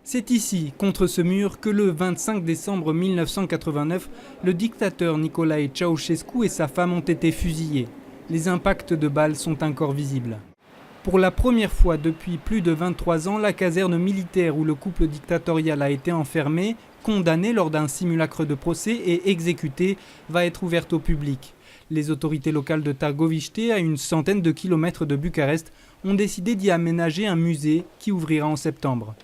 C'est ici, contre ce mur, que le 25 décembre 1989, le dictateur Nicolae Ceausescu et sa femme ont été fusillés. Les impacts de balles sont encore visibles. Pour la première fois depuis plus de 23 ans, la caserne militaire où le couple dictatorial a été enfermé, condamné lors d'un simulacre de procès et exécuté, va être ouverte au public. Les autorités locales de Târgoviște, à une centaine de kilomètres de Bucarest, ont décidé d'y aménager un musée qui ouvrira en septembre.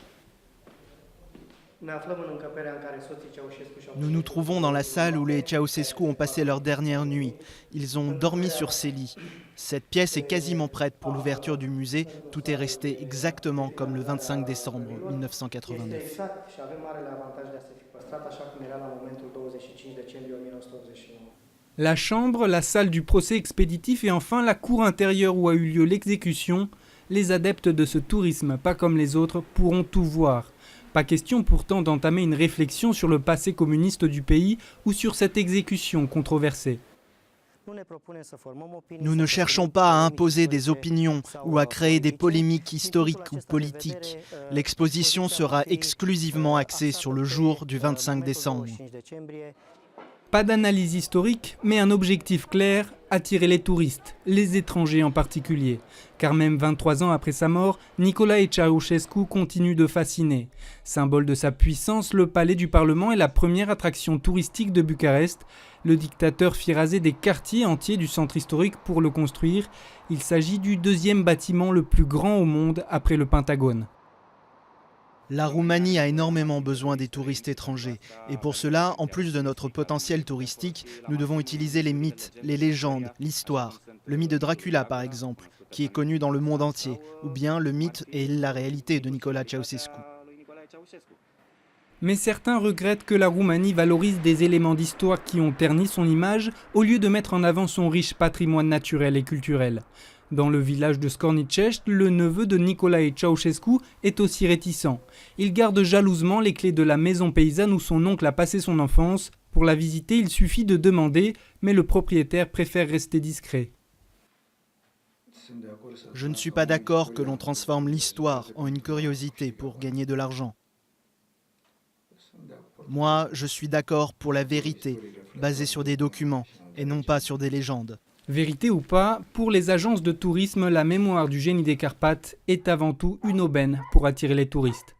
Nous nous trouvons dans la salle où les Ceausescu ont passé leur dernière nuit. Ils ont dormi sur ces lits. Cette pièce est quasiment prête pour l'ouverture du musée. Tout est resté exactement comme le 25 décembre 1989. La chambre, la salle du procès expéditif et enfin la cour intérieure où a eu lieu l'exécution. Les adeptes de ce tourisme, pas comme les autres, pourront tout voir. Pas question pourtant d'entamer une réflexion sur le passé communiste du pays ou sur cette exécution controversée. Nous ne cherchons pas à imposer des opinions ou à créer des polémiques historiques ou politiques. L'exposition sera exclusivement axée sur le jour du 25 décembre. Pas d'analyse historique, mais un objectif clair, attirer les touristes, les étrangers en particulier. Car même 23 ans après sa mort, Nicolae Ceausescu continue de fasciner. Symbole de sa puissance, le palais du Parlement est la première attraction touristique de Bucarest. Le dictateur fit raser des quartiers entiers du centre historique pour le construire. Il s'agit du deuxième bâtiment le plus grand au monde après le Pentagone. La Roumanie a énormément besoin des touristes étrangers. Et pour cela, en plus de notre potentiel touristique, nous devons utiliser les mythes, les légendes, l'histoire. Le mythe de Dracula, par exemple, qui est connu dans le monde entier. Ou bien le mythe et la réalité de Nicolae Ceausescu. Mais certains regrettent que la Roumanie valorise des éléments d'histoire qui ont terni son image au lieu de mettre en avant son riche patrimoine naturel et culturel. Dans le village de Scornicești, le neveu de Nicolae Ceausescu est aussi réticent. Il garde jalousement les clés de la maison paysanne où son oncle a passé son enfance. Pour la visiter, il suffit de demander, mais le propriétaire préfère rester discret. Je ne suis pas d'accord que l'on transforme l'histoire en une curiosité pour gagner de l'argent. Moi, je suis d'accord pour la vérité, basée sur des documents, et non pas sur des légendes. Vérité ou pas, pour les agences de tourisme, la mémoire du génie des Carpates est avant tout une aubaine pour attirer les touristes.